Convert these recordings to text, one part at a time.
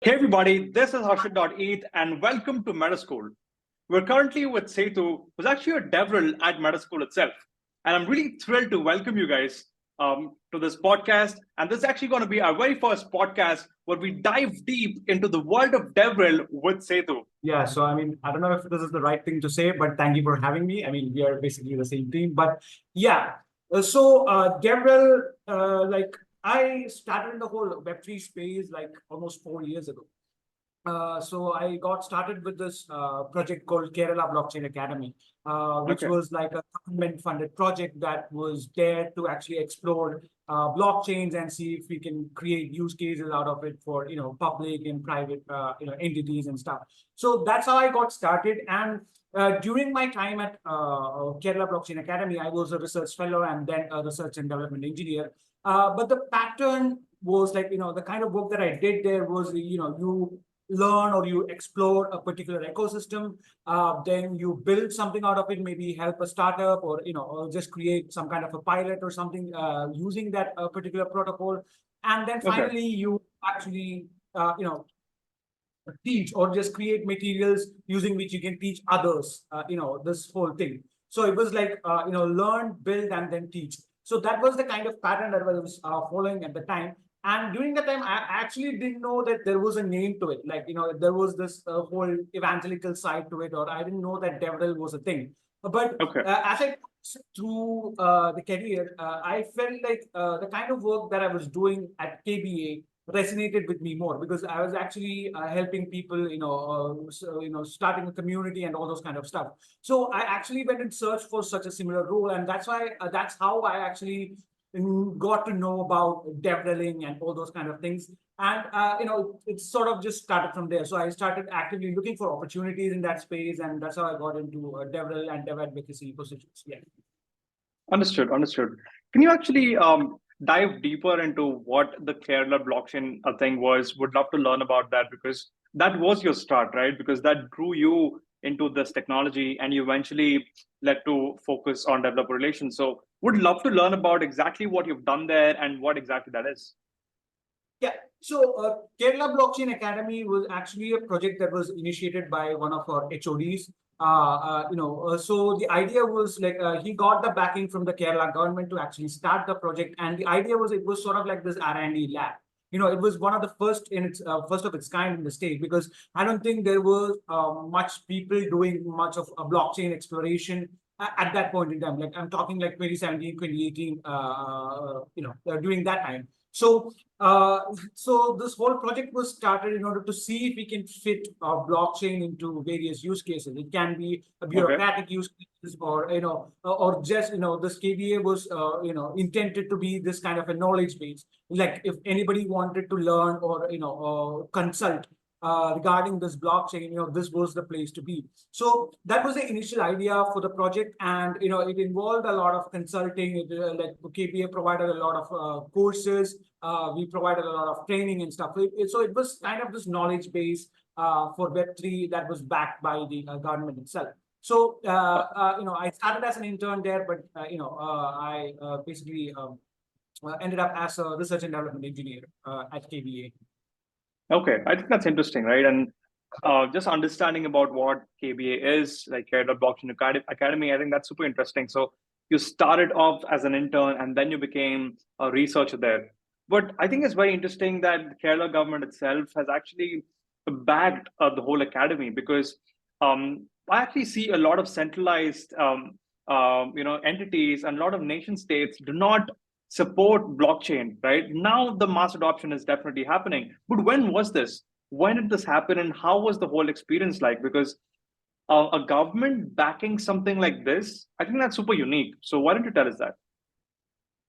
Hey everybody, this is Harshit.eth and welcome to Metaschool. We're currently with Sethu, who's actually a DevRel at Metaschool itself. And I'm really thrilled to welcome you guys to this podcast. And this is actually going to be our very first podcast where we dive deep into the world of DevRel with Sethu. Yeah, so I don't know if this is the right thing to say, but thank you for having me. We are basically the same team. But yeah, DevRel, I started in the whole Web3 space like almost 4 years ago. So I got started with this project called Kerela Blockchain Academy, which was like a government-funded project that was there to actually explore blockchains and see if we can create use cases out of it for public and private entities and stuff. So that's how I got started. And during my time at Kerala Blockchain Academy, I was a research fellow and then a research and development engineer. But the pattern was like the kind of work that I did there was you learn or you explore a particular ecosystem, then you build something out of it, maybe help a startup or just create some kind of a pilot or something using that particular protocol. And then finally you actually, teach or just create materials using which you can teach others, this whole thing. So it was like, learn, build, and then teach. So that was the kind of pattern that I was following at the time. And during the time, I actually didn't know that there was a name to it. Like, there was this whole evangelical side to it, or I didn't know that DevRel was a thing. But as I through the career, I felt like the kind of work that I was doing at KBA resonated with me more because I was actually helping people, starting a community and all those kind of stuff. So I actually went and searched for such a similar role, and that's why that's how I actually got to know about DevReling and all those kind of things. And, it sort of just started from there. So I started actively looking for opportunities in that space. And that's how I got into DevRel and dev advocacy positions. Yeah. Understood. Can you actually dive deeper into what the Kerala blockchain thing was? Would love to learn about that because that was your start, right? Because that drew you into this technology and you eventually led to focus on developer relations. So would love to learn about exactly what you've done there and what exactly that is. Yeah, so Kerala Blockchain Academy was actually a project that was initiated by one of our HODs. So the idea was like he got the backing from the Kerala government to actually start the project, and the idea was it was sort of like this R&D lab. It was one of the first in its first of its kind in the state because I don't think there were much people doing much of a blockchain exploration at that point in time. Like I'm talking like 2017, 2018, during that time. So, so this whole project was started in order to see if we can fit blockchain into various use cases. It can be a bureaucratic use cases, or or just this KBA was intended to be this kind of a knowledge base. Like if anybody wanted to learn or consult regarding this blockchain, this was the place to be. So that was the initial idea for the project, and it involved a lot of consulting. Like KBA provided a lot of courses. We provided a lot of training and stuff. So it was kind of this knowledge base for Web3 that was backed by the government itself. So I started as an intern there, but I basically ended up as a research and development engineer at KBA. Okay, I think that's interesting, right? And just understanding about what KBA is, like Kerala Blockchain Academy, I think that's super interesting. So you started off as an intern and then you became a researcher there. But I think it's very interesting that the Kerala government itself has actually backed the whole academy because I actually see a lot of centralized entities and a lot of nation states do not support blockchain, right? Now the mass adoption is definitely happening. But when was this? When did this happen and how was the whole experience like? Because a government backing something like this, I think that's super unique. So why don't you tell us that?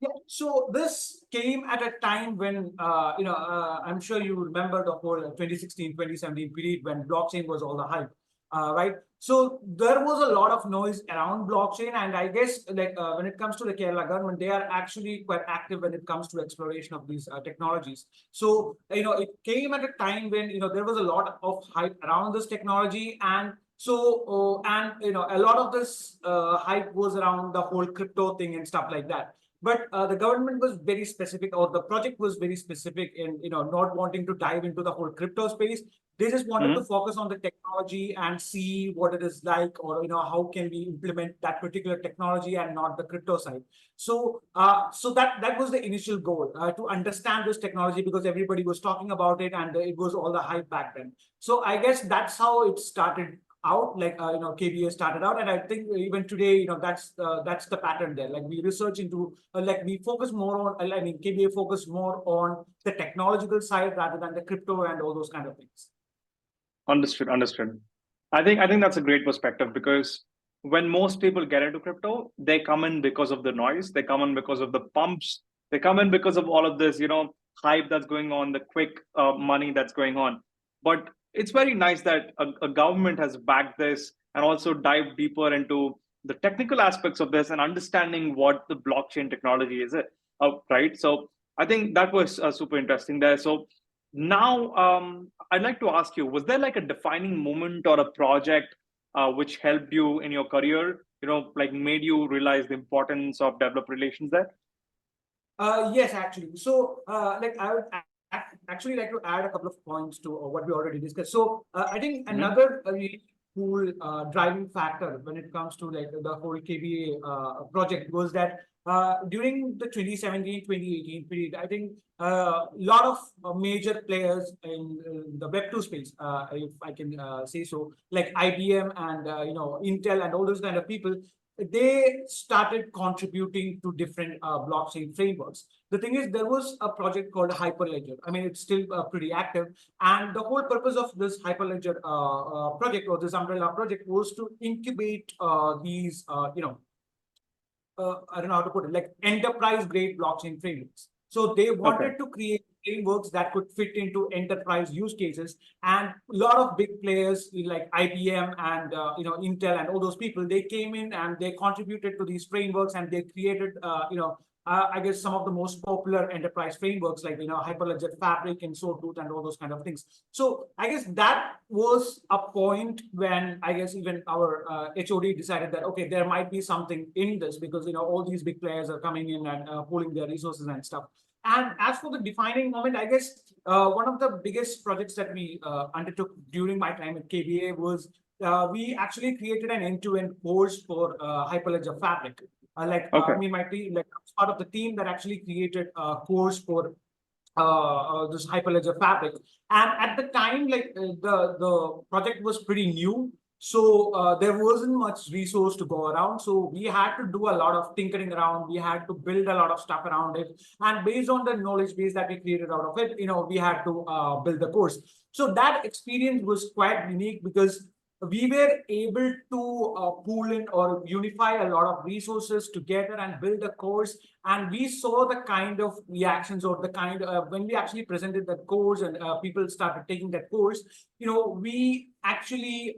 Yeah, so this came at a time when, I'm sure you remember the whole 2016, 2017 period when blockchain was all the hype, right? So there was a lot of noise around blockchain, and I guess like when it comes to the Kerala government, they are actually quite active when it comes to exploration of these technologies. So it came at a time when there was a lot of hype around this technology, and so a lot of this hype was around the whole crypto thing and stuff like that. But the government was very specific, or the project was very specific in not wanting to dive into the whole crypto space. They just wanted to focus on the technology and see what it is like, or how can we implement that particular technology and not the crypto side. So that was the initial goal, to understand this technology, because everybody was talking about it and it was all the hype back then. So I guess that's how it started out, like KBA started out, and I think even today, that's the pattern there. Like we research into, like we focus more on, I mean, KBA focus more on the technological side rather than the crypto and all those kind of things. Understood. Understood. I think that's a great perspective, because when most people get into crypto, they come in because of the noise, they come in because of the pumps, they come in because of all of this, hype that's going on, the quick money that's going on. But it's very nice that a government has backed this and also dived deeper into the technical aspects of this and understanding what the blockchain technology is, right? So I think that was super interesting there. So now, I'd like to ask you, was there like a defining moment or a project which helped you in your career, like made you realize the importance of developer relations there? Yes, actually. So, like I would actually like to add a couple of points to what we already discussed. So, I think another really cool driving factor when it comes to like the whole KBA project was that during the 2017-2018 period, I think a lot of major players in the Web2 space, if I can say so, like IBM and Intel and all those kind of people, they started contributing to different blockchain frameworks. The thing is, there was a project called Hyperledger. I mean, it's still pretty active. And the whole purpose of this Hyperledger project, or this umbrella project, was to incubate these, I don't know how to put it, like enterprise-grade blockchain frameworks. So they wanted to create frameworks that could fit into enterprise use cases, and a lot of big players like IBM and Intel and all those people, they came in and they contributed to these frameworks, and they created I guess some of the most popular enterprise frameworks like Hyperledger Fabric and Swordroot and all those kind of things. So I guess that was a point when I guess even our HOD decided that okay, there might be something in this, because all these big players are coming in and pooling their resources and stuff. And as for the defining moment, I guess one of the biggest projects that we undertook during my time at KBA was we actually created an end-to-end course for Hyperledger Fabric. Me and my team, like part of the team that actually created a course for this Hyperledger Fabric. And at the time, like the project was pretty new. So there wasn't much resource to go around. So we had to do a lot of tinkering around. We had to build a lot of stuff around it. And based on the knowledge base that we created out of it, we had to build the course. So that experience was quite unique, because we were able to pool in or unify a lot of resources together and build a course. And we saw the kind of reactions, or the kind of when we actually presented that course and people started taking that course, we actually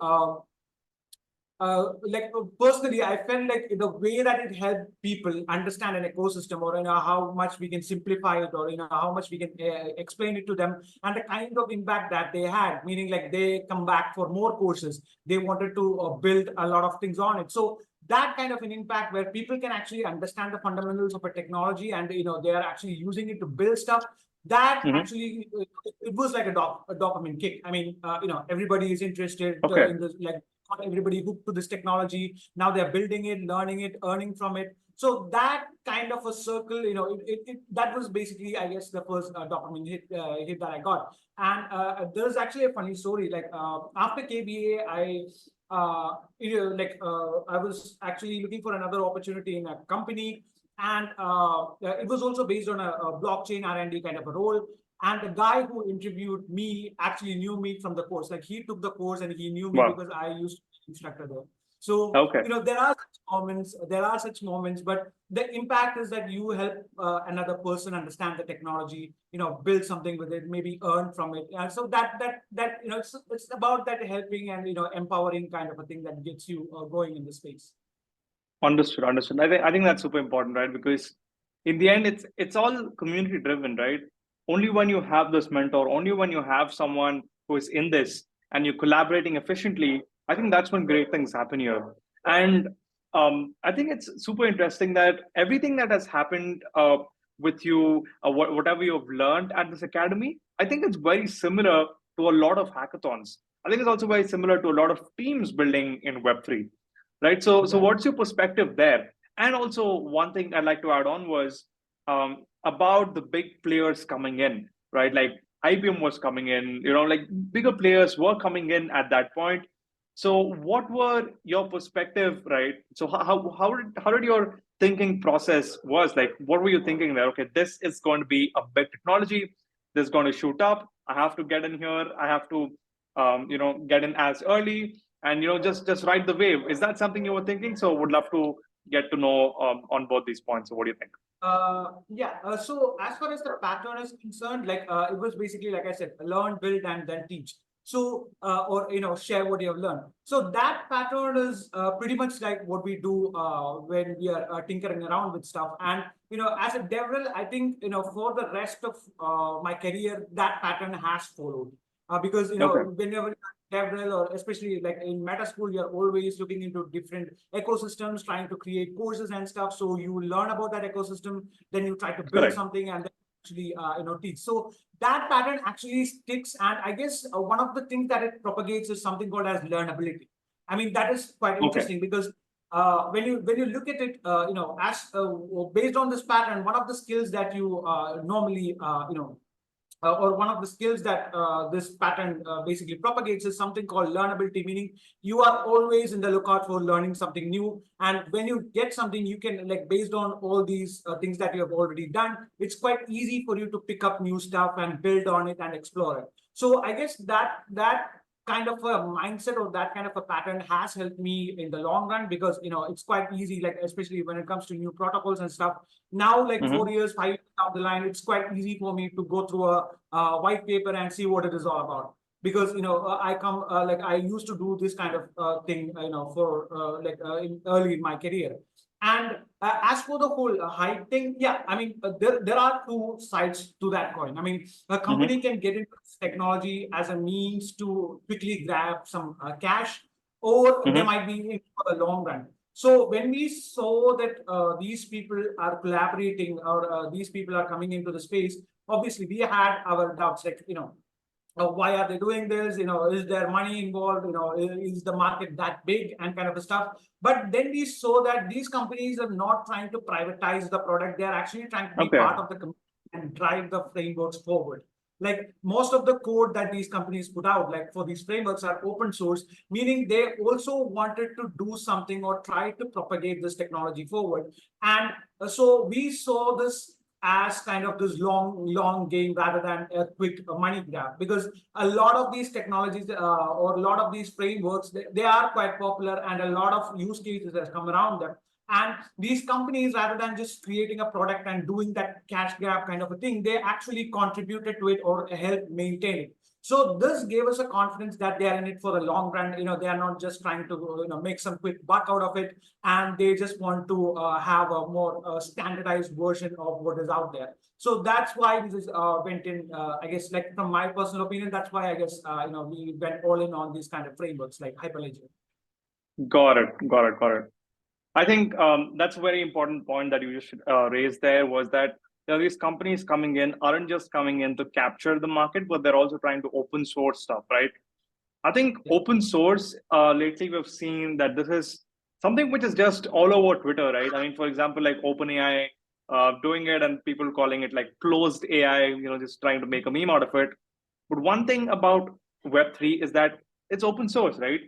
like personally, I felt like the way that it helped people understand an ecosystem, or how much we can simplify it, or how much we can explain it to them, and the kind of impact that they had, meaning like they come back for more courses, they wanted to build a lot of things on it. So that kind of an impact where people can actually understand the fundamentals of a technology, and they are actually using it to build stuff, that actually it was like a dopamine kick. I mean, everybody is interested in this, like got everybody hooked to this technology. Now they're building it, learning it, earning from it. So that kind of a circle, that was basically, I guess, the first dopamine hit that I got. And there's actually a funny story. Like after KBA, I was actually looking for another opportunity in a company, and it was also based on a blockchain R&D kind of a role. And the guy who interviewed me actually knew me from the course. Like he took the course and he knew me because I used to be an instructor there. So, there are such moments, but the impact is that you help another person understand the technology, build something with it, maybe earn from it. And so it's about that helping and, empowering kind of a thing that gets you going in the space. Understood. I think that's super important, right? Because in the end, it's all community driven, right? Only when you have this mentor, only when you have someone who is in this and you're collaborating efficiently, I think that's when great things happen here. And I think it's super interesting that everything that has happened with you, whatever you've learned at this academy, I think it's very similar to a lot of hackathons. I think it's also very similar to a lot of teams building in Web3, right? So Right. what's your perspective there? And also, one thing I'd like to add on was about the big players coming in, right? Like IBM was coming in, like bigger players were coming in at that point. So, what were your perspective, right? So, how did your thinking process was like? What were you thinking there? Okay, this is going to be a big technology. This is going to shoot up. I have to get in here. I have to, get in as early, and just ride the wave. Is that something you were thinking? So, would love to get to know on both these points. So, what do you think? Yeah. So as far as the pattern is concerned, like it was basically like I said, learn, build, and then teach. So or share what you have learned. So that pattern is pretty much like what we do when we are tinkering around with stuff. And as a DevRel, I think for the rest of my career, that pattern has followed. Because Okay, whenever DevRel or especially like in Metaschool, you're always looking into different ecosystems, trying to create courses and stuff. So you learn about that ecosystem, then you try to build correct. something and then actually teach. So that pattern actually sticks. And I guess one of the things that it propagates is something called as learnability. I mean, that is quite Okay, interesting because when you look at it, as based on this pattern, one of the skills that you normally or one of the skills that this pattern basically propagates is something called learnability, meaning you are always in the lookout for learning something new. And when you get something, you can, like, based on all these things that you have already done, it's quite easy for you to pick up new stuff and build on it and explore it. So I guess that kind of a mindset or that kind of a pattern has helped me in the long run because it's quite easy, like especially when it comes to new protocols and stuff. Now, like hmm 4 years, 5 years down the line, it's quite easy for me to go through a white paper and see what it is all about. Because I come like I used to do this kind of thing, for early in my career. And as for the whole hype thing, yeah, I mean, there are two sides to that coin. I mean, a hmm company can get into this technology as a means to quickly grab some cash, or they hmm might be in for the long run. So when we saw that these people are collaborating or these people are coming into the space, obviously we had our doubts, like, why are they doing this? Is there money involved? Is the market that big and kind of stuff? But then we saw that these companies are not trying to privatize the product. They're actually trying to be Okay, part of the community and drive the frameworks forward. Like most of the code that these companies put out, like for these frameworks, are open source, meaning they also wanted to do something or try to propagate this technology forward. And so we saw this as kind of this long game rather than a quick money grab, because a lot of these technologies or a lot of these frameworks, they are quite popular and a lot of use cases has come around them. And these companies, rather than just creating a product and doing that cash grab kind of a thing, they actually contributed to it or helped maintain it. So this gave us a confidence that they are in it for the long run. They are not just trying to make some quick buck out of it, and they just want to have a more standardized version of what is out there. So that's why this is went in. I guess, like from my personal opinion, that's why I guess we went all in on these kind of frameworks like Hyperledger. got it. I think that's a very important point that you just raised there was that these companies coming in aren't just coming in to capture the market, but they're also trying to open source stuff, right? I think Yeah. open source, lately we've seen that this is something which is just all over Twitter, right? I mean, for example, like OpenAI doing it and people calling it like closed AI, just trying to make a meme out of it. But one thing about Web3 is that it's open source, right?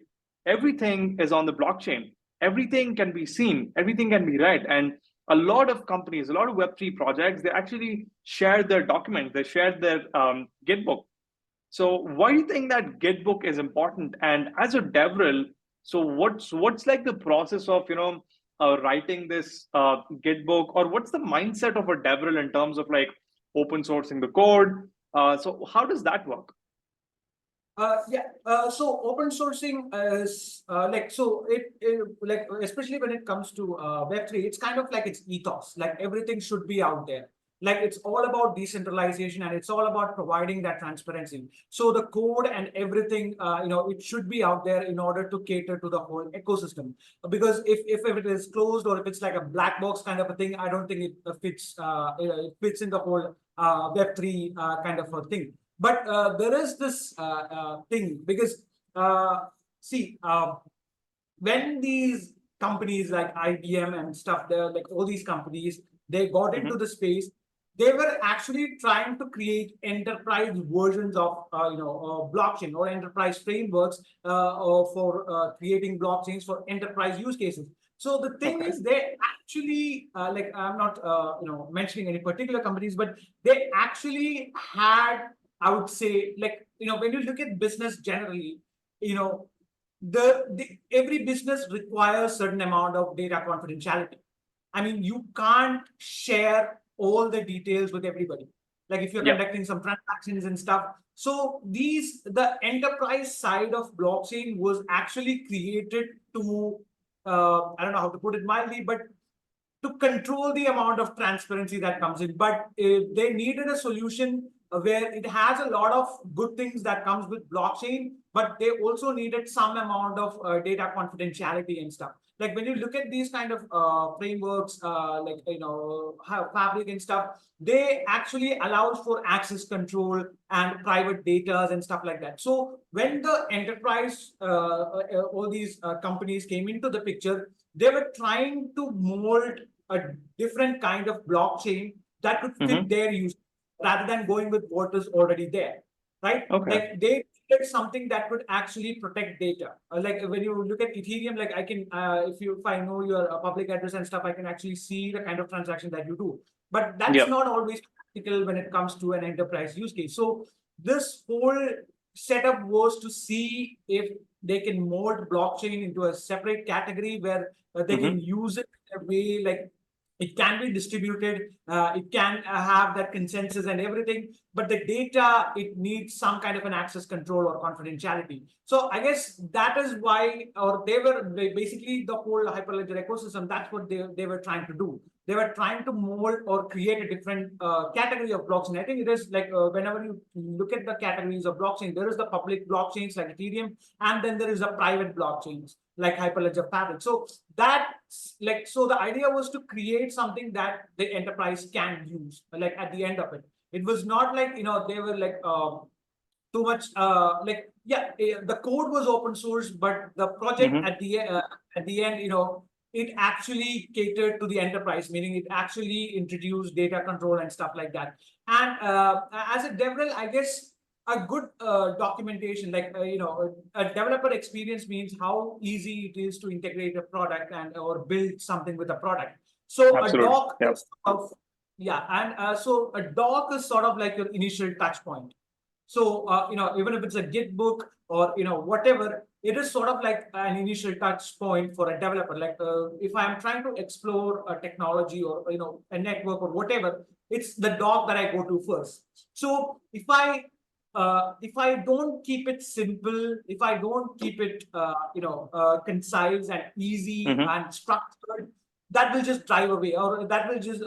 Everything is on the blockchain. Everything can be seen, everything can be read. And a lot of companies, a lot of Web3 projects, they actually share their documents, they share their Gitbook. So why do you think that Gitbook is important? And as a DevRel, so what's like the process of writing this Gitbook, or what's the mindset of a DevRel in terms of like open sourcing the code? So how does that work? Yeah. So open sourcing is like, so it like, especially when it comes to Web3, it's kind of like its ethos. Like everything should be out there. Like it's all about decentralization and it's all about providing that transparency. So the code and everything, it should be out there in order to cater to the whole ecosystem. Because if it is closed or if it's like a black box kind of a thing, I don't think it fits. It fits in the whole Web3 kind of a thing. But there is this thing because see. When these companies like IBM and stuff, they're like all these companies, they got into the space. They were actually trying to create enterprise versions of blockchain or enterprise frameworks or for creating blockchains for enterprise use cases. So the thing is, they actually like I'm not mentioning any particular companies, but they actually had, I would say, like when you look at business generally, you know every business requires certain amount of data confidentiality. I mean, you can't share all the details with everybody. Like if you're conducting some transactions and stuff. So the enterprise side of blockchain was actually created to, I don't know how to put it mildly, but to control the amount of transparency that comes in. But they needed a solution where it has a lot of good things that comes with blockchain, but they also needed some amount of data confidentiality and stuff. Like when you look at these kind of frameworks, like Fabric and stuff, they actually allows for access control and private data and stuff like that. So when the enterprise, all these companies came into the picture, they were trying to mold a different kind of blockchain that could fit their use rather than going with what is already there, right? Like they needed something that could actually protect data. Like when you look at Ethereum, like I can, if I know your public address and stuff, I can actually see the kind of transaction that you do. But that's not always practical when it comes to an enterprise use case. So this whole setup was to see if they can mold blockchain into a separate category where they can use it in a way like it can be distributed, it can have that consensus and everything, but the data, it needs some kind of an access control or confidentiality. So I guess that is why, or they were basically the whole Hyperledger ecosystem, that's what they were trying to do. They were trying to mold or create a different category of blockchain. I think it is like whenever you look at the categories of blockchain, there is the public blockchains like Ethereum, and then there is the private blockchains like Hyperledger Fabric. So the idea was to create something that the enterprise can use, like at the end of it. It was not like, they were like too much, the code was open source, but the project at the end, it actually catered to the enterprise, meaning it actually introduced data control and stuff like that. And as a DevRel, I guess a good documentation, like a developer experience means how easy it is to integrate a product and or build something with a product. So a doc is so a doc is sort of like your initial touch point. So even if it's a Git book or whatever, it is sort of like an initial touch point for a developer. Like if I'm trying to explore a technology or a network or whatever, it's the doc that I go to first. So if I don't keep it simple, if I don't keep it concise and easy and structured, that will just drive away, or that will just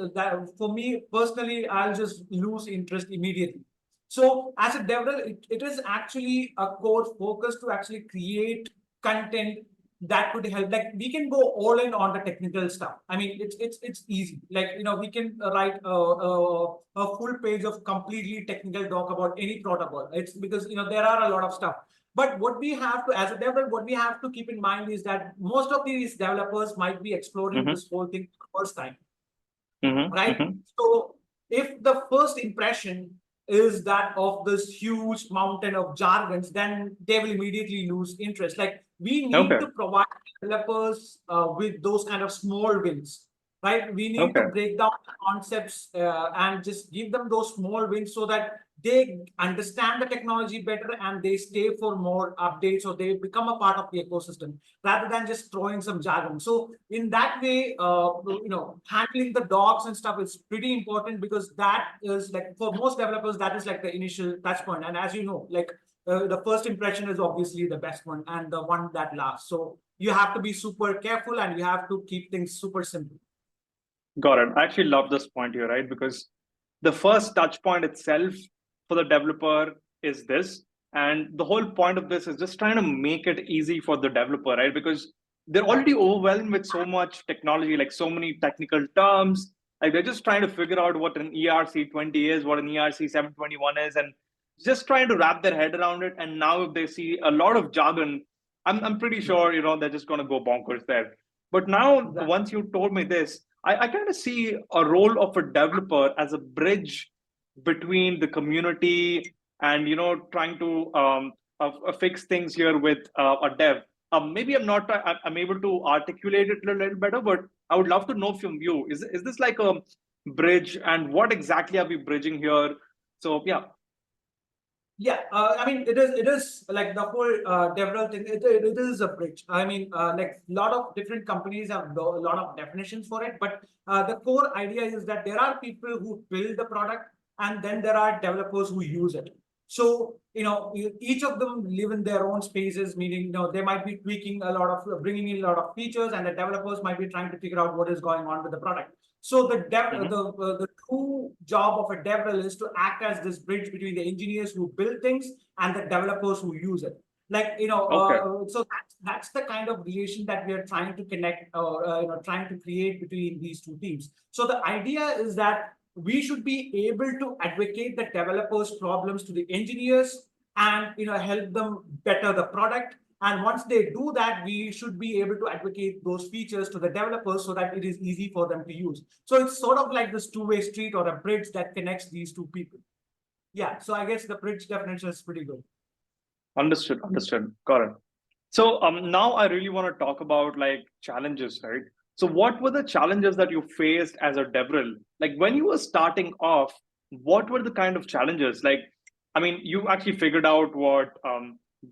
for me personally, I'll just lose interest immediately. So as a DevRel, it is actually a core focus to actually create content that could help. Like we can go all in on the technical stuff. I mean, it's easy. Like we can write a full page of completely technical doc about any protocol. It's because there are a lot of stuff. But what we have to, as a developer, what we have to keep in mind is that most of these developers might be exploring this whole thing for the first time, right? So if the first impression is that of this huge mountain of jargons, then they will immediately lose interest. Like we need to provide developers with those kind of small wins, right? We need to break down the concepts and just give them those small wins so that they understand the technology better and they stay for more updates, or they become a part of the ecosystem rather than just throwing some jargon. So in that way, handling the docs and stuff is pretty important, because that is like, for most developers, that is like the initial touch point. And as you know, like the first impression is obviously the best one and the one that lasts. So you have to be super careful and you have to keep things super simple. Got it. I actually love this point here, right? Because the first touch point itself for the developer is this. And the whole point of this is just trying to make it easy for the developer, right? Because they're already overwhelmed with so much technology, like so many technical terms. Like they're just trying to figure out what an ERC20 is, what an ERC721 is, and just trying to wrap their head around it. And now if they see a lot of jargon, I'm pretty sure, they're just going to go bonkers there. But now, once you told me this, I kind of see a role of a developer as a bridge between the community and, trying to fix things here with a dev. Maybe I'm able to articulate it a little better, but I would love to know from you, is this like a bridge, and what exactly are we bridging here? So, yeah. Yeah, I mean, it is like the whole DevRel thing. It is a bridge. I mean, like a lot of different companies have a lot of definitions for it, but the core idea is that there are people who build the product, and then there are developers who use it. So, each of them live in their own spaces, meaning, they might be tweaking a lot of, bringing in a lot of features, and the developers might be trying to figure out what is going on with the product. So the true job of a DevRel is to act as this bridge between the engineers who build things and the developers who use it. Like, so that's the kind of relation that we are trying to connect, or trying to create between these two teams. So the idea is that we should be able to advocate the developers' problems to the engineers and help them better the product. And once they do that, we should be able to advocate those features to the developers so that it is easy for them to use. So it's sort of like this two-way street or a bridge that connects these two people. Yeah, so I guess the bridge definition is pretty good. Understood. Got it. So now I really want to talk about like challenges, right? So what were the challenges that you faced as a DevRel? Like when you were starting off, what were the kind of challenges? Like, I mean, you actually figured out what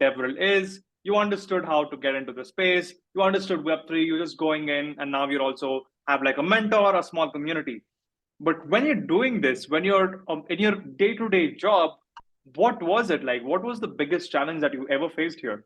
DevRel is. You understood how to get into the space. You understood Web3. You're just going in, and now you also have like a mentor, a small community. But when you're doing this, when you're in your day-to-day job, what was it like? What was the biggest challenge that you ever faced here?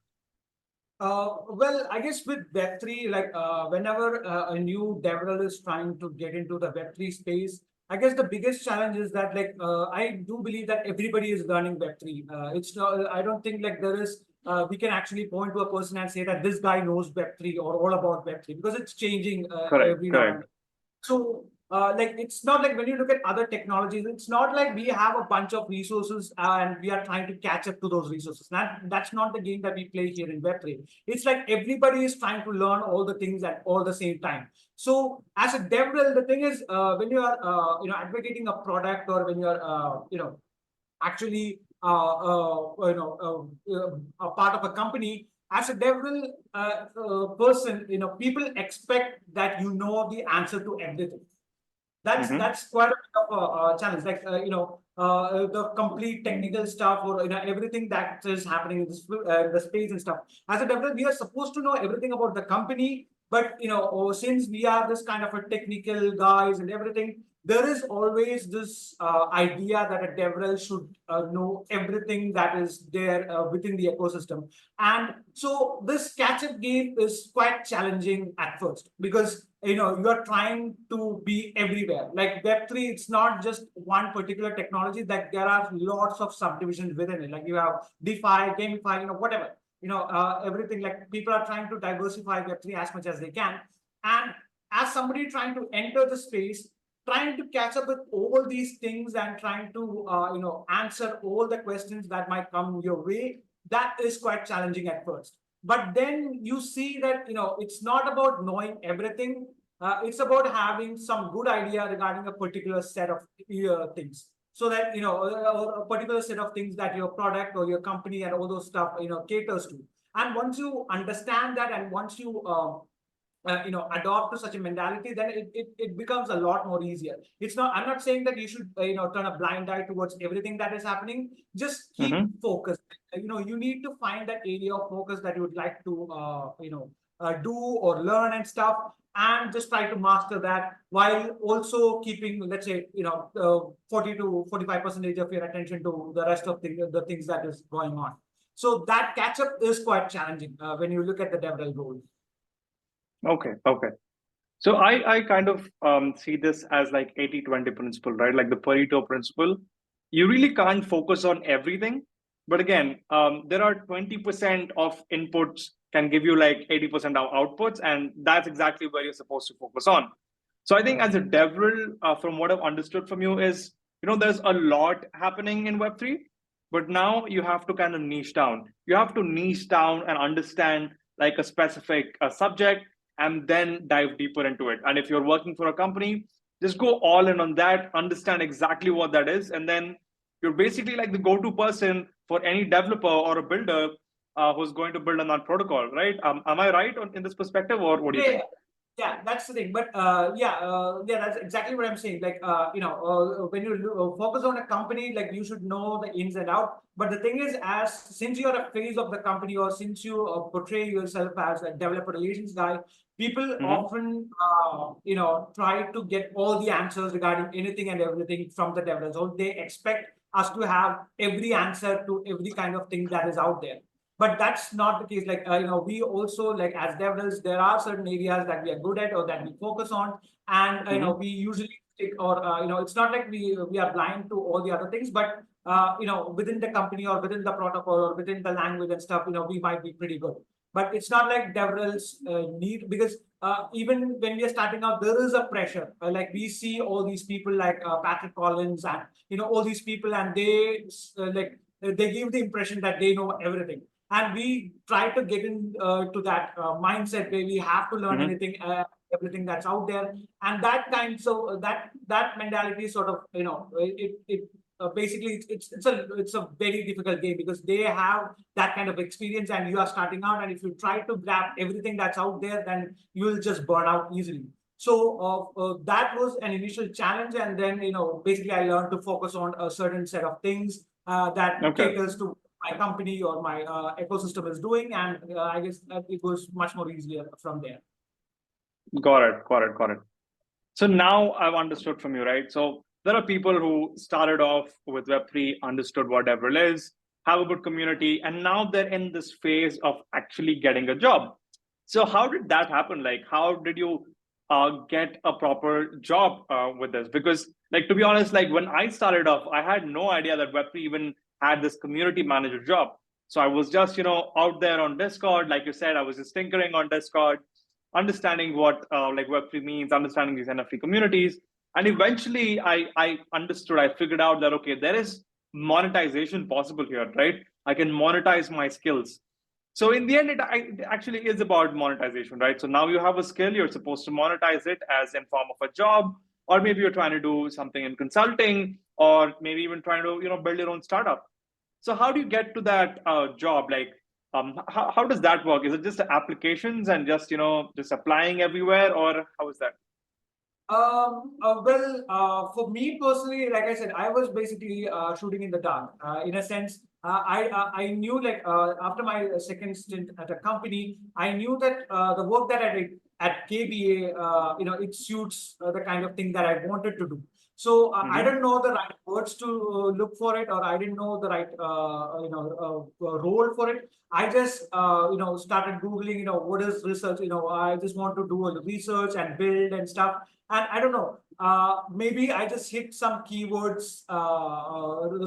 Well, I guess with Web3, like whenever a new DevRel is trying to get into the Web3 space, I guess the biggest challenge is that like I do believe that everybody is learning Web3. It's not, I don't think like there is we can actually point to a person and say that this guy knows Web3 or all about Web3, because it's changing every now and then. So like it's not like when you look at other technologies, it's not like we have a bunch of resources and we are trying to catch up to those resources. That's not the game that we play here in Web3. It's like everybody is trying to learn all the things at all the same time. So as a DevRel, the thing is when you are advocating a product, or when you are actually a part of a company, as a DevRel person, people expect that you know the answer to everything. That's quite a bit of a challenge. Like the complete technical stuff, or everything that is happening in the space and stuff. As a developer, we are supposed to know everything about the company, but since we are this kind of a technical guys and everything, there is always this idea that a DevRel should know everything that is there within the ecosystem. And so this catch-up game is quite challenging at first, because you are trying to be everywhere. Like Web3, it's not just one particular technology. Like there are lots of subdivisions within it. Like you have DeFi, GameFi, whatever. Everything. Like people are trying to diversify Web3 as much as they can. And as somebody trying to enter the space, trying to catch up with all these things and trying to answer all the questions that might come your way, that is quite challenging at first. But then you see that it's not about knowing everything. It's about having some good idea regarding a particular set of things, so that a particular set of things that your product or your company and all those stuff caters to. And once you understand that, and once you adopt to such a mentality, then it becomes a lot more easier. It's not, I'm not saying that you should turn a blind eye towards everything that is happening. Just keep focused. You need to find that area of focus that you would like to do or learn and stuff, and just try to master that, while also keeping, let's say 40 to 45% of your attention to the rest of the things that is going on. So that catch up is quite challenging when you look at the DevRel role. Okay. So I kind of see this as like 80-20 principle, right? Like the Pareto principle. You really can't focus on everything. But again, there are 20% of inputs can give you like 80% of outputs. And that's exactly where you're supposed to focus on. So I think as a DevRel, from what I've understood from you is, there's a lot happening in Web3, but now you have to kind of niche down. You have to niche down and understand like a specific subject and then dive deeper into it. And if you're working for a company, just go all in on that, understand exactly what that is, and then you're basically like the go-to person for any developer or a builder who's going to build on that protocol, right? Am I right in this perspective, or what do you Yeah, think? yeah, that's the thing. But yeah, that's exactly what I'm saying. Like, when you focus on a company, like you should know the ins and out. But the thing is, since you're a phase of the company, or since you portray yourself as a developer relations guy, people Mm-hmm. often, try to get all the answers regarding anything and everything from the developers. So they expect us to have every answer to every kind of thing that is out there. But that's not the case. Like, we also, like, as developers, there are certain areas that we are good at or that we focus on, and Mm-hmm. we usually stick, or it's not like we are blind to all the other things, but within the company or within the protocol or within the language and stuff, we might be pretty good. But it's not like developers need, because even when we are starting out, there is a pressure. Like, we see all these people like Patrick Collins and all these people, and they give the impression that they know everything, and we try to get in to that mindset where we have to learn Mm-hmm. everything that's out there, and that mentality sort of, basically it's a very difficult game, because they have that kind of experience and you are starting out, and if you try to grab everything that's out there, then you will just burn out easily. So that was an initial challenge, and then basically I learned to focus on a certain set of things that Okay. caters to my company or my ecosystem is doing, and I guess that it was much more easier from there. Got it. Got it. Got it. So now I've understood from you, right? So there are people who started off with Web3, understood what DevRel is, have a good community, and now they're in this phase of actually getting a job. So how did that happen? Like, how did you get a proper job with this? Because, like, to be honest, like when I started off, I had no idea that Web3 even had this community manager job. So I was just, out there on Discord, like you said, I was just tinkering on Discord, understanding what like Web3 means, understanding these NFT communities. And eventually I understood, I figured out that, okay, there is monetization possible here, right? I can monetize my skills. So in the end, it actually is about monetization, right? So now you have a skill, you're supposed to monetize it as in form of a job, or maybe you're trying to do something in consulting, or maybe even trying to, build your own startup. So how do you get to that job? Like, how does that work? Is it just applications and just applying everywhere, or how is that? For me personally, like I said, I was basically shooting in the dark. In a sense, I knew, like, after my second stint at a company, I knew that the work that I did at KBA, it suits the kind of thing that I wanted to do. So I Mm-hmm. didn't know the right words to look for it, or I didn't know the right role for it. I just started googling, what is research. I just want to do a research and build and stuff. And I don't know, maybe I just hit some keywords,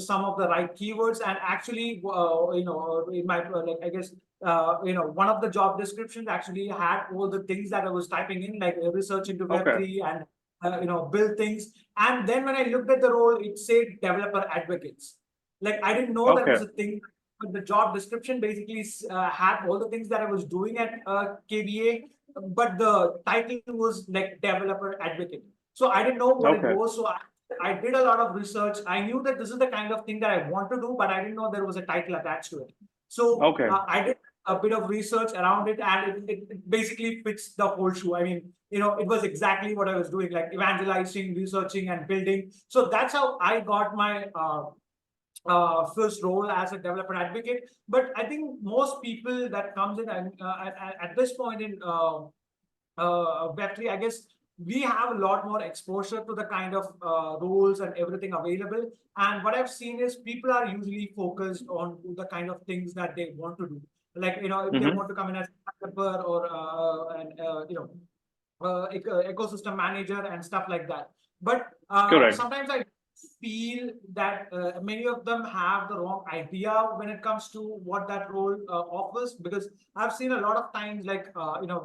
some of the right keywords, and actually, in my like, I guess, one of the job descriptions actually had all the things that I was typing in, like research into Okay. Web3 and build things. And then when I looked at the role, it said developer advocates. Like, I didn't know that Okay. was a thing. But the job description basically had all the things that I was doing at KBA, but the title was like developer advocate. So I didn't know what it Okay. was. So I did a lot of research. I knew that this is the kind of thing that I want to do, but I didn't know there was a title attached to it. So Okay. I did a bit of research around it, and it basically fits the whole shoe. I mean, it was exactly what I was doing, like evangelizing, researching, and building. So that's how I got my first role as a developer advocate. But I think most people that comes in, and at this point in Web3, I guess we have a lot more exposure to the kind of roles and everything available. And what I've seen is people are usually focused on the kind of things that they want to do. Like, if they Mm-hmm. want to come in as a developer, or ecosystem manager and stuff like that. But Correct. sometimes I feel that many of them have the wrong idea when it comes to what that role offers, because I've seen a lot of times, like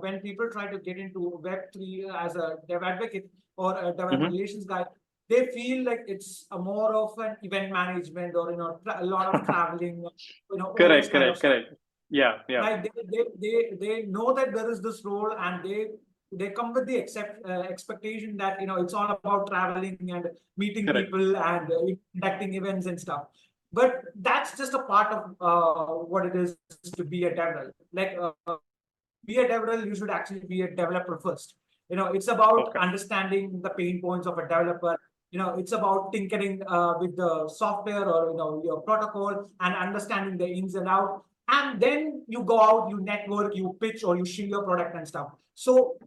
when people try to get into Web3 as a dev advocate or a developer relations guy, they feel like it's a more of an event management or a lot of traveling, all this Correct, kind of correct, stuff. correct. Yeah, yeah. Like they know that there is this role, and they come with the expectation that it's all about traveling and meeting Correct. people and conducting events and stuff. But that's just a part of what it is to be a DevRel. Like be a DevRel, you should actually be a developer first. It's about Okay. understanding the pain points of a developer. It's about tinkering with the software or your protocol and understanding the ins and out. And then you go out, you network, you pitch, or you show your product and stuff. So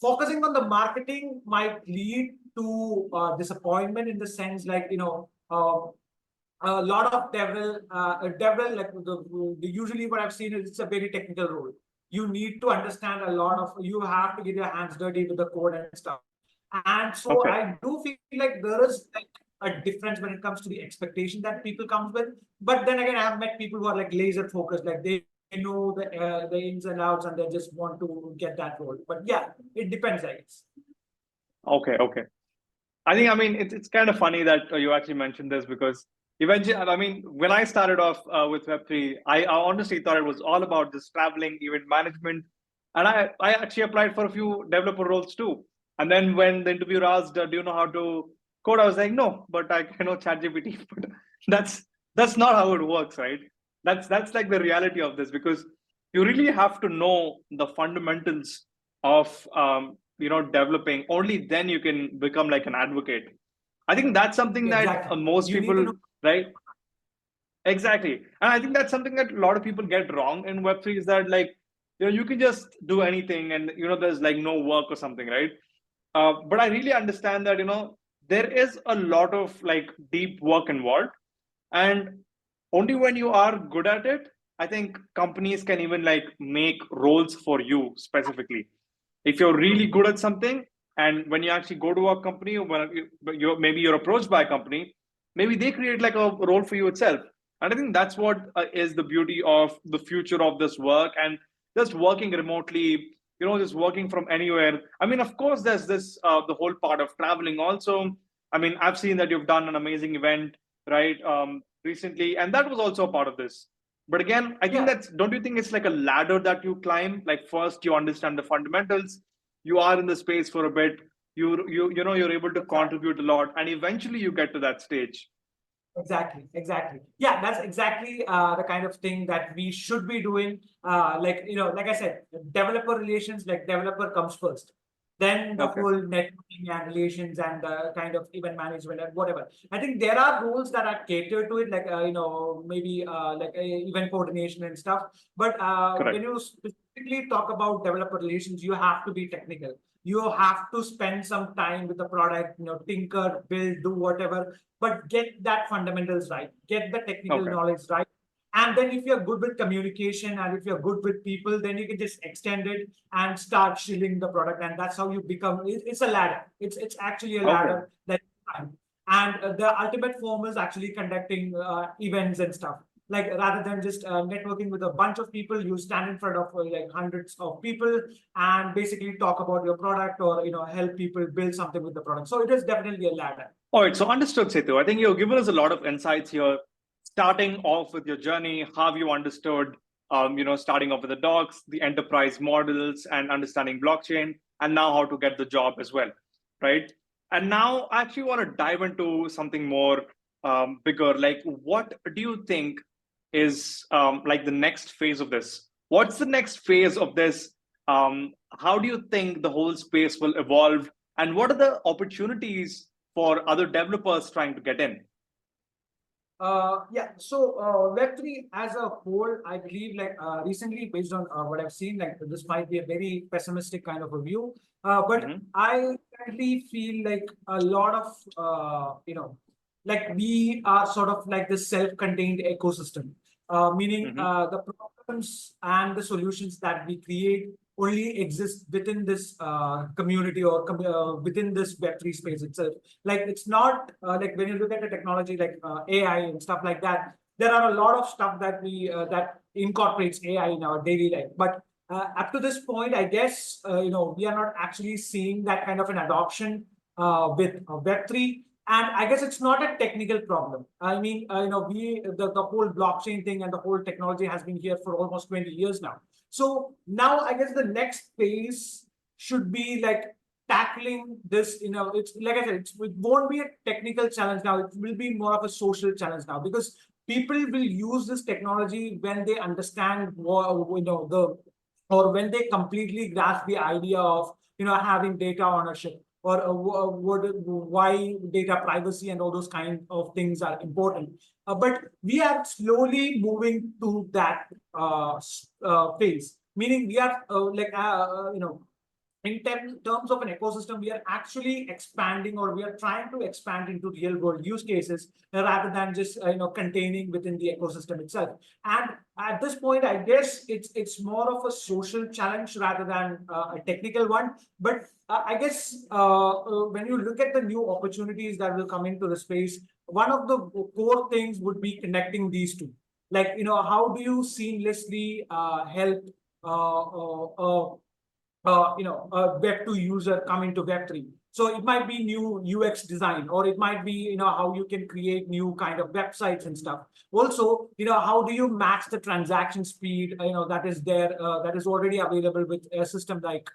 focusing on the marketing might lead to disappointment, in the sense, like a lot of DevRel, like usually what I've seen is it's a very technical role. You need to understand a lot of, you have to get your hands dirty with the code and stuff. And so Okay. I do feel like there is like a difference when it comes to the expectation that people comes with. But then again, I have met people who are like laser focused, like they know the ins and outs, and they just want to get that role. But yeah, it depends, I guess. Okay. Okay. I mean, it's kind of funny that you actually mentioned this, because eventually, I mean, when I started off with Web3, I honestly thought it was all about this traveling, event management. And I actually applied for a few developer roles too. And then when the interviewer asked, do you know how to code? I was like, no, but I can know ChatGPT. But that's that's not how it works, right? That's like the reality of this, because you really have to know the fundamentals of developing. Only then you can become like an advocate. I think that's something that Exactly. most You need to people, know. right? Exactly. And I think that's something that a lot of people get wrong in Web3, is that, like, you can just do anything, and there's like no work or something, right? But I really understand that there is a lot of like deep work involved, and only when you are good at it, I think companies can even like make roles for you specifically. If you're really good at something, and when you actually go to a company, or when maybe you're approached by a company, maybe they create like a role for you itself. And I think that's what is the beauty of the future of this work, and just working remotely, just working from anywhere. I mean, of course, there's this the whole part of traveling also. I mean, I've seen that you've done an amazing event, right, recently, and that was also a part of this. But again, I think Yeah. that's, don't you think it's like a ladder that you climb? Like, first you understand the fundamentals, you are in the space for a bit, you're able to Exactly. contribute a lot, and eventually you get to that stage. Exactly, exactly. Yeah, that's exactly the kind of thing that we should be doing. Like, like I said, developer relations, like developer comes first. Then the Okay. whole networking and relations and kind of event management and whatever. I think there are roles that are catered to it, like, maybe like event coordination and stuff. But when Correct. you specifically talk about developer relations, you have to be technical. You have to spend some time with the product, tinker, build, do whatever, but get that fundamentals right, get the technical Okay. knowledge right. And then if you're good with communication and if you're good with people, then you can just extend it and start shilling the product. And that's how you become, it's a ladder. It's actually a Okay. ladder that, and the ultimate form is actually conducting events and stuff. Like rather than just networking with a bunch of people, you stand in front of like hundreds of people and basically talk about your product, or help people build something with the product. So it is definitely a ladder. All right, so understood, Sethu. I think you've given us a lot of insights here, starting off with your journey, how you understood, starting off with the docs, the enterprise models, and understanding blockchain, and now how to get the job as well, right? And now I actually want to dive into something more bigger. Like, what do you think is like the next phase of this? What's the next phase of this? How do you think the whole space will evolve? And what are the opportunities for other developers trying to get in? Yeah, so Web3 as a whole, I believe, like recently, based on what I've seen, like this might be a very pessimistic kind of a view. But Mm-hmm. I currently feel like a lot of, like we are sort of like this self-contained ecosystem, meaning Mm-hmm. the problems and the solutions that we create only exists within this community or within this Web3 space itself. Like it's not like when you look at the technology like AI and stuff like that, there are a lot of stuff that we that incorporates AI in our daily life. But up to this point, I guess we are not actually seeing that kind of an adoption with Web3. And I guess it's not a technical problem. I mean, the whole blockchain thing and the whole technology has been here for almost 20 years now. So now I guess the next phase should be like tackling this, it's like I said, it won't be a technical challenge now. It will be more of a social challenge now, because people will use this technology when they understand or when they completely grasp the idea of having data ownership, or why data privacy and all those kind of things are important. But we are slowly moving to that phase, meaning we are in terms of an ecosystem, we are actually expanding, or we are trying to expand into real world use cases rather than just containing within the ecosystem itself. And at this point, I guess it's more of a social challenge rather than a technical one. But I guess when you look at the new opportunities that will come into the space, one of the core things would be connecting these two. Like, how do you seamlessly help a Web2 user come into Web3? So it might be new UX design, or it might be, how you can create new kind of websites and stuff. Also, how do you match the transaction speed, that is there, that is already available with a system like,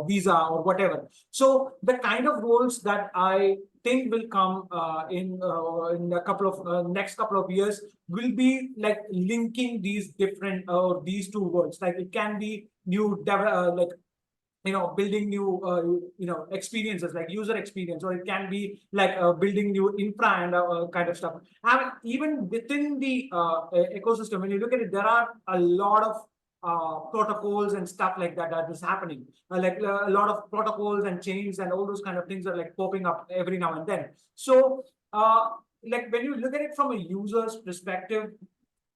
Visa or whatever. So the kind of roles that I think will come in a couple of next couple of years will be like linking these different these two worlds. Like it can be new building new experiences like user experience, or it can be like building new infra and kind of stuff. And even within the ecosystem, when you look at it, there are a lot of protocols and stuff like that is happening. Like a lot of protocols and chains and all those kind of things are like popping up every now and then. So like when you look at it from a user's perspective,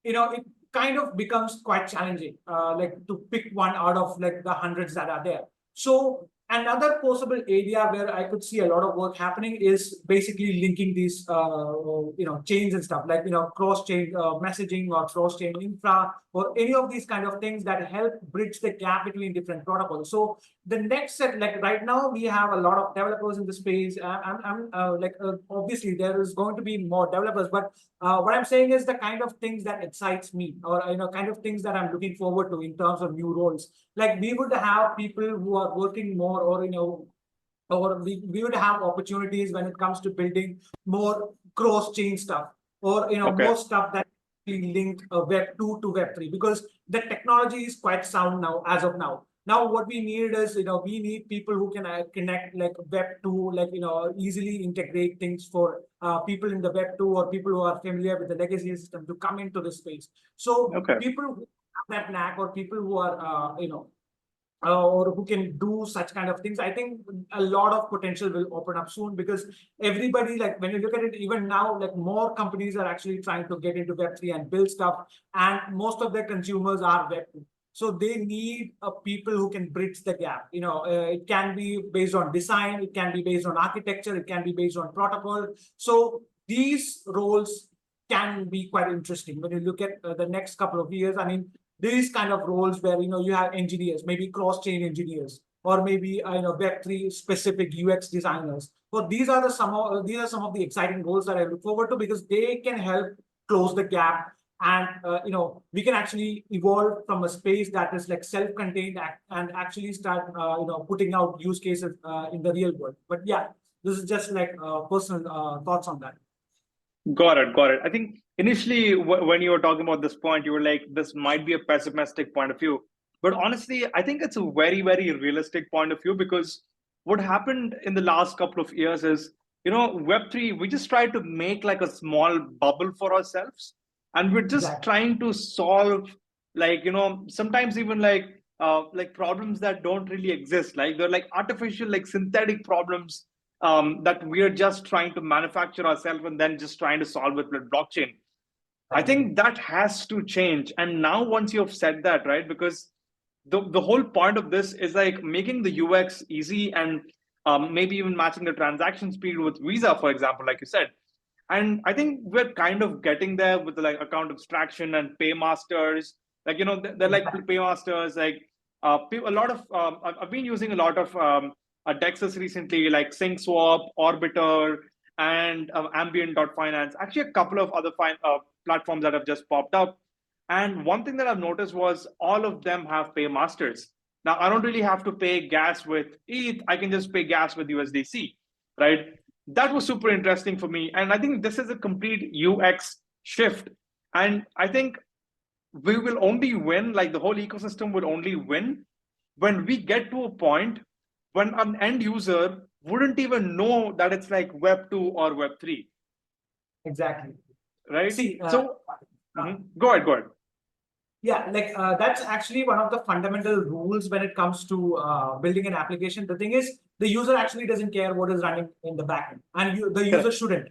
it kind of becomes quite challenging, like to pick one out of like the hundreds that are there. So another possible area where I could see a lot of work happening is basically linking these, chains and stuff, like, cross-chain messaging or cross-chain infra, or any of these kind of things that help bridge the gap between different protocols. So the next set, like right now, we have a lot of developers in the space. Obviously there is going to be more developers, but what I'm saying is the kind of things that excites me, or kind of things that I'm looking forward to in terms of new roles. Like we would have people who are working more, or we would have opportunities when it comes to building more cross-chain stuff, or more stuff that linked Web2 to Web3, because the technology is quite sound now as of now. Now, what we need is, we need people who can connect like Web2, like, easily integrate things for people in the Web2, or people who are familiar with the legacy system to come into the space. So people who have that knack, or people who are, or who can do such kind of things, I think a lot of potential will open up soon, because everybody, like when you look at it, even now, like more companies are actually trying to get into Web3 and build stuff, and most of their consumers are Web2. So they need people who can bridge the gap. It can be based on design, it can be based on architecture, it can be based on protocol. So these roles can be quite interesting when you look at the next couple of years. I mean, these kind of roles where you have engineers, maybe cross-chain engineers, or maybe Web3 specific UX designers. So these are some of the exciting roles that I look forward to, because they can help close the gap. And we can actually evolve from a space that is like self-contained and actually start putting out use cases in the real world. But yeah, this is just like personal thoughts on that. Got it. I think initially when you were talking about this point, you were like, this might be a pessimistic point of view. But honestly, I think it's a very, very realistic point of view, because what happened in the last couple of years is, Web3, we just tried to make like a small bubble for ourselves. And we're just trying to solve, like, sometimes even like problems that don't really exist. Like they're like artificial, like synthetic problems that we're just trying to manufacture ourselves and then just trying to solve it with blockchain. I think that has to change. And now once you've said that, right, because the whole point of this is like making the UX easy and maybe even matching the transaction speed with Visa, for example, like you said. And I think we're kind of getting there with the like account abstraction and paymasters. Like, they're like paymasters, like a lot of, I've been using a lot of Dexes recently, like SyncSwap, Orbiter, and Ambient.finance. Actually, a couple of other platforms that have just popped up. And one thing that I've noticed was all of them have paymasters. Now, I don't really have to pay gas with ETH. I can just pay gas with USDC, right? That was super interesting for me. And I think this is a complete UX shift. And I think we will only win, like the whole ecosystem will only win when we get to a point when an end user wouldn't even know that it's like Web 2 or Web 3. Exactly. Right? See, Go ahead. Yeah, like that's actually one of the fundamental rules when it comes to building an application. The thing is, the user actually doesn't care what is running in the backend, and the user shouldn't.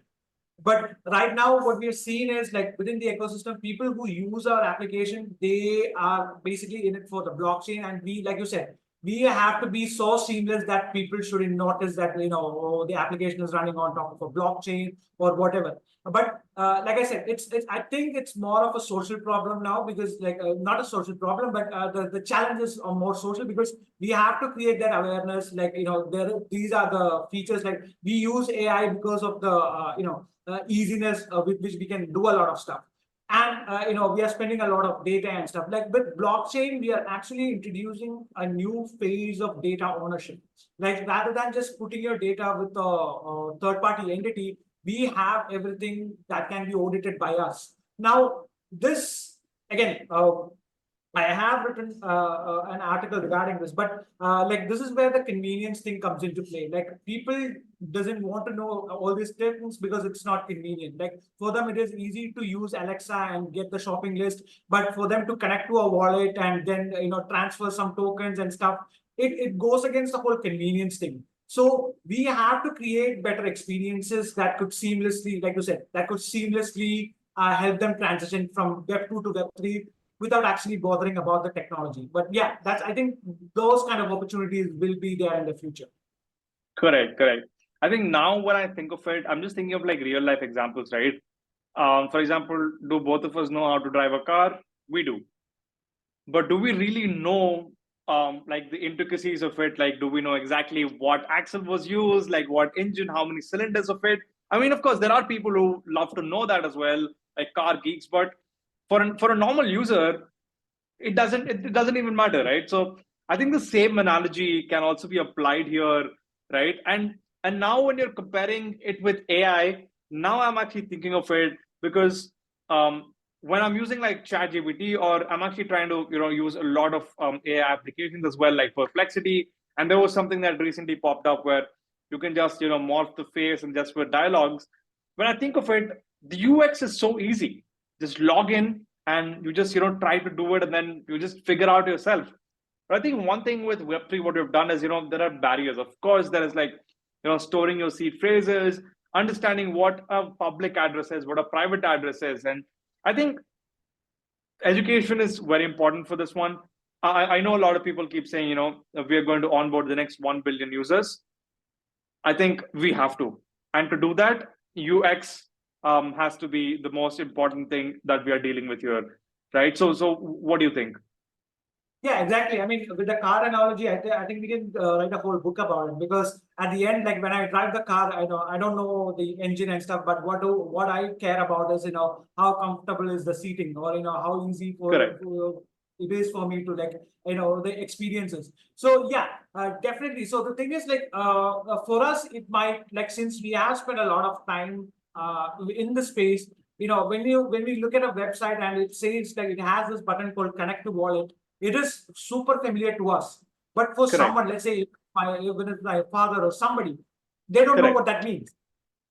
But right now, what we are seeing is like within the ecosystem, people who use our application, they are basically in it for the blockchain. And we, like you said, we have to be so seamless that people shouldn't notice that, the application is running on top of a blockchain or whatever. But like I said, it's I think it's more of a social problem now, because like not a social problem, but the challenges are more social, because we have to create that awareness. Like, these are the features, like we use AI because of the, easiness with which we can do a lot of stuff. And we are spending a lot of data and stuff. Like with blockchain, we are actually introducing a new phase of data ownership. Like rather than just putting your data with a third-party entity, we have everything that can be audited by us. Now, this again, I have written an article regarding this, but like this is where the convenience thing comes into play. Like people doesn't want to know all these things because it's not convenient. Like for them, it is easy to use Alexa and get the shopping list, but for them to connect to a wallet and then transfer some tokens and stuff, it goes against the whole convenience thing. So we have to create better experiences that could seamlessly, like you said, that could seamlessly help them transition from Web 2 to Web 3 without actually bothering about the technology. But yeah, I think those kind of opportunities will be there in the future. Correct. I think now when I think of it, I'm just thinking of like real life examples, right? For example, do both of us know how to drive a car? We do. But do we really know like the intricacies of it? Like, do we know exactly what axle was used, like what engine, how many cylinders of it? I mean, of course, there are people who love to know that as well, like car geeks. But for a normal user, it doesn't even matter, right? So I think the same analogy can also be applied here, right? And now when you're comparing it with AI, now I'm actually thinking of it because when I'm using like ChatGPT, or I'm actually trying to use a lot of AI applications as well, like Perplexity, and there was something that recently popped up where you can just morph the face and just with dialogues. When I think of it, the UX is so easy. Just log in and you just try to do it, and then you just figure out yourself. But I think one thing with Web3, what we've done is there are barriers. Of course, there is like storing your seed phrases, understanding what a public address is, what a private address is, and I think education is very important for this one. I know a lot of people keep saying we are going to onboard the next 1 billion users. I think we have to, and to do that, UX has to be the most important thing that we are dealing with here, right? So what do you think? Yeah, exactly. I mean, with the car analogy, I think we can write a whole book about it, because at the end, like when I drive the car, I don't know the engine and stuff, but what I care about is how comfortable is the seating, or how easy it is for me to, like, the experiences. So yeah, definitely. So the thing is, like, for us, it might, like, since we have spent a lot of time in the space, when we look at a website and it says like it has this button called connect to wallet, it is super familiar to us. But for someone, let's say even if my father or somebody, they don't know what that means.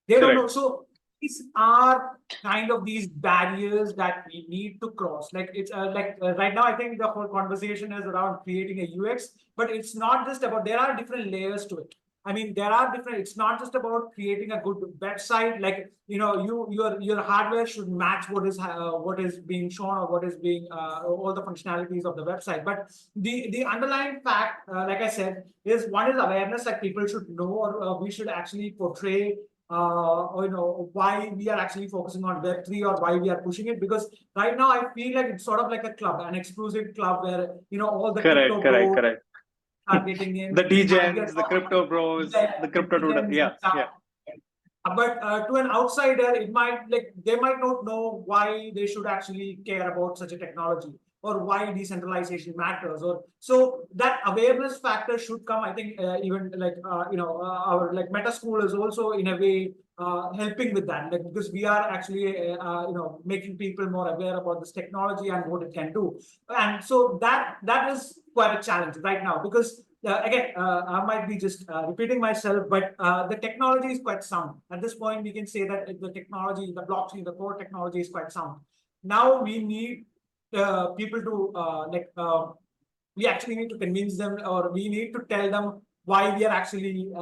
They don't know. So these are kind of these barriers that we need to cross. Like it's right now, I think the whole conversation is around creating a UX, but it's not just about, there are different layers to it. I mean, there are different. It's not just about creating a good website. Like, your hardware should match what is being shown, or what is being all the functionalities of the website. But the underlying fact, like I said, is one is awareness that people should know, or we should actually portray why we are actually focusing on Web3, or why we are pushing it. Because right now I feel like it's sort of like a club, an exclusive club where all the crypto bros are getting in. The degens, the crypto bros, the crypto tutor. Yeah. But to an outsider, it might they might not know why they should actually care about such a technology, or why decentralization matters, or so that awareness factor should come. I think even our Metaschool is also in a way helping with that, because we are actually making people more aware about this technology and what it can do. And so that is quite a challenge right now, because again, I might be just repeating myself, but the technology is quite sound. At this point, we can say that the technology, the blockchain, the core technology is quite sound. Now we need people to we actually need to convince them, or we need to tell them why we are actually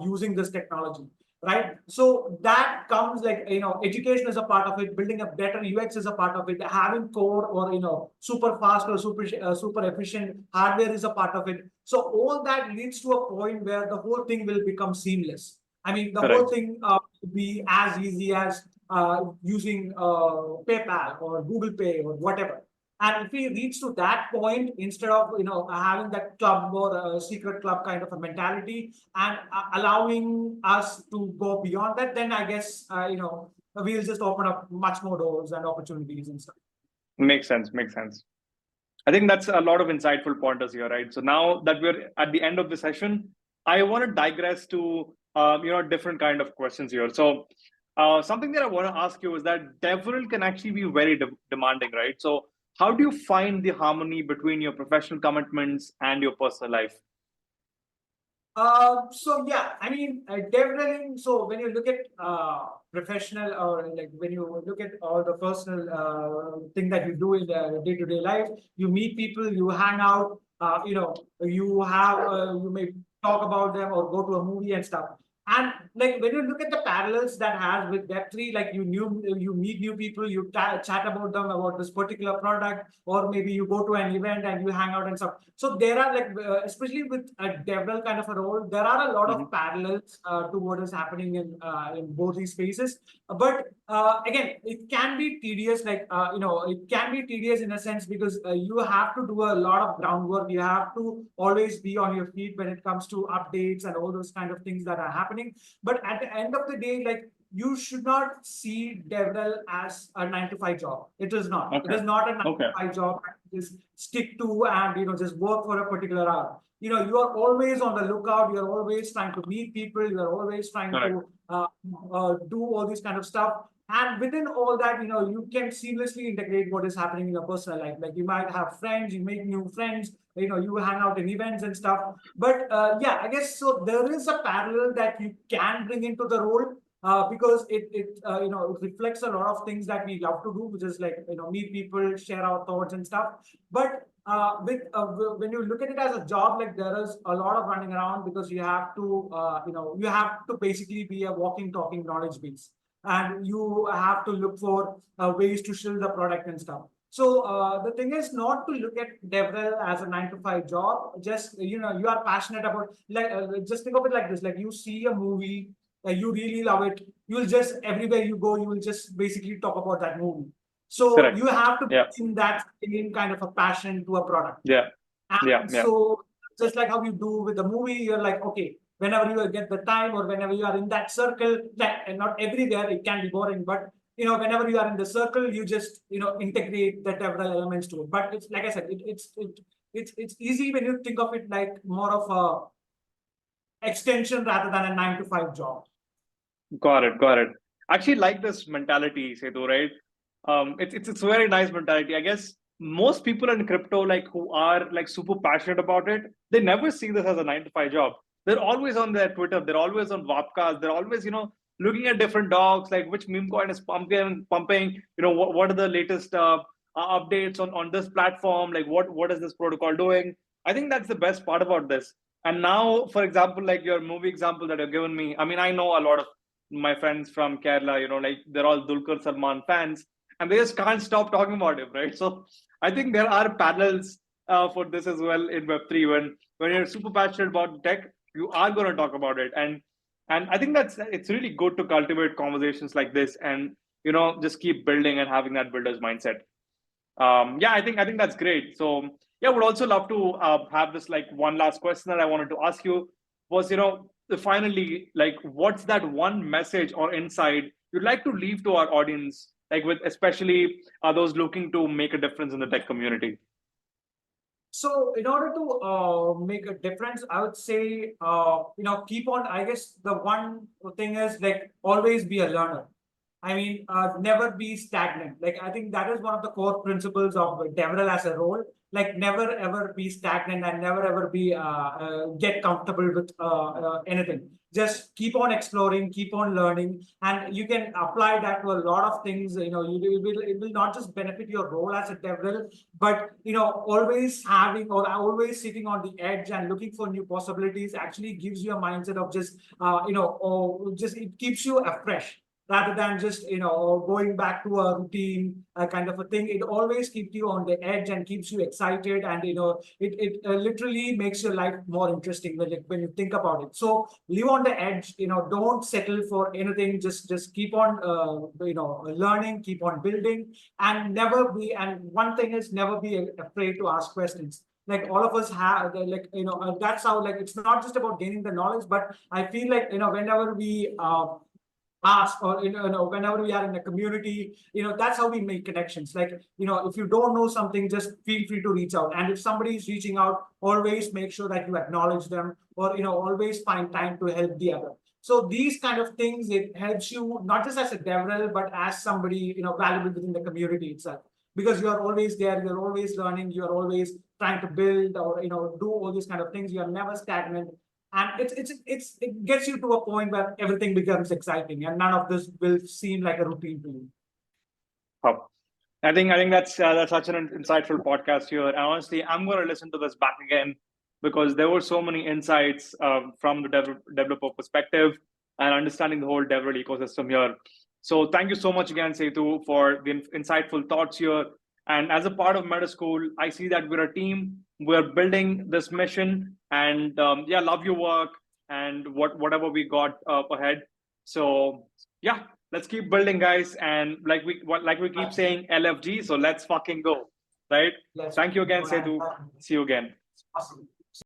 using this technology, right? So that comes education is a part of it, building a better UX is a part of it, having core or super fast or super efficient hardware is a part of it. So all that leads to a point where the whole thing will become seamless. I mean, the whole thing will be as easy as using PayPal or Google Pay or whatever. And if we reach to that point, instead of having that club or a secret club kind of a mentality, and allowing us to go beyond that, then I guess we'll just open up much more doors and opportunities and stuff. Makes sense. I think that's a lot of insightful pointers here, right? So now that we're at the end of the session, I want to digress to different kind of questions here. So something that I want to ask you is that DevRel can actually be very demanding, right? So how do you find the harmony between your professional commitments and your personal life? So yeah, I mean, DevReling. So when you look at professional, or when you look at all the personal thing that you do in the day-to-day life, you meet people, you hang out, you may talk about them or go to a movie and stuff. And when you look at the parallels that has with Web3, you meet new people, you chat about them, about this particular product, or maybe you go to an event and you hang out and stuff. So there are especially with a DevRel kind of a role, there are a lot of parallels to what is happening in both these spaces. But again, it can be tedious. It can be tedious in a sense, because you have to do a lot of groundwork. You have to always be on your feet when it comes to updates and all those kind of things that are happening. But at the end of the day, you should not see DevRel as a 9-to-5 job. It is not. It is not a 9-to-5 job. Just stick to and just work for a particular hour. You are always on the lookout. You are always trying to meet people. You are always trying to do all this kind of stuff. And within all that, you can seamlessly integrate what is happening in your personal life. Like, you might have friends, you make new friends, you hang out in events and stuff. But yeah, I guess so. There is a parallel that you can bring into the role, because it reflects a lot of things that we love to do, which is meet people, share our thoughts and stuff. But when you look at it as a job, there is a lot of running around, because you have to you have to basically be a walking, talking knowledge base, and you have to look for ways to shill the product and stuff. So the thing is not to look at DevRel as a 9-to-5 job. Just you are passionate about, just think of it like this: you see a movie, you really love it, you'll just, everywhere you go, you will just basically talk about that movie. So you have to bring that same kind of a passion to a product. So just like how you do with the movie, you're like, okay, whenever you get the time, or whenever you are in that circle, and not everywhere, it can be boring, but whenever you are in the circle, you just integrate the DevRel elements to it. But it's like I said, it's easy when you think of it like more of a extension rather than a 9-to-5 job. Got it. Actually, like this mentality, Sethu, right? It's a very nice mentality. I guess most people in crypto, who are super passionate about it, they never see this as a 9-to-5 job. They're always on their Twitter. They're always on Vopcast. They're always, looking at different docs, like which meme coin is pumping. What are the latest updates on this platform? Like what is this protocol doing? I think that's the best part about this. And now, for example, like your movie example that you've given me, I mean, I know a lot of my friends from Kerala, like they're all Dulquer Salman fans, and they just can't stop talking about him, right? So I think there are parallels for this as well in Web3. When you're super passionate about tech, you are going to talk about it, and I think it's really good to cultivate conversations like this, and just keep building and having that builder's mindset. Yeah, I think that's great. So yeah, would also love to have this like one last question that I wanted to ask you was, finally, like, what's that one message or insight you'd like to leave to our audience, like with especially those looking to make a difference in the tech community? So in order to make a difference, I would say, keep on, I guess the one thing is like always be a learner. I mean, never be stagnant. Like, I think that is one of the core principles of DevRel as a role. Like, never ever be stagnant and never ever be get comfortable with anything. Just keep on exploring, keep on learning, and you can apply that to a lot of things. It will not just benefit your role as a DevRel, but always having or always sitting on the edge and looking for new possibilities actually gives you a mindset of just just it keeps you afresh rather than just going back to a routine kind of a thing. It always keeps you on the edge and keeps you excited, and it literally makes your life more interesting when you think about it. So live on the edge. Don't settle for anything. Just keep on learning, keep on building, and never be. And one thing is, never be afraid to ask questions. Like all of us have, like that's how, like, it's not just about gaining the knowledge, but I feel like whenever we ask, or whenever we are in a community, that's how we make connections. Like, if you don't know something, just feel free to reach out, and if somebody is reaching out, always make sure that you acknowledge them, or always find time to help the other. So these kind of things, it helps you not just as a DevRel, but as somebody valuable within the community itself, because you are always there, you're always learning, you're always trying to build, or do all these kind of things. You're never stagnant, and it gets you to a point where everything becomes exciting, and none of this will seem like a routine to you. Oh, I think that's such an insightful podcast here. And honestly, I'm going to listen to this back again because there were so many insights from the developer perspective and understanding the whole DevRel ecosystem here. So thank you so much again, Sethu, for the insightful thoughts here. And as a part of Metaschool, I see that we're a team. We're building this mission, and yeah, love your work and whatever we got ahead. So yeah, let's keep building, guys. And like we keep saying, LFG. So let's fucking go, right? Thank you again, Sethu. See you again. Awesome.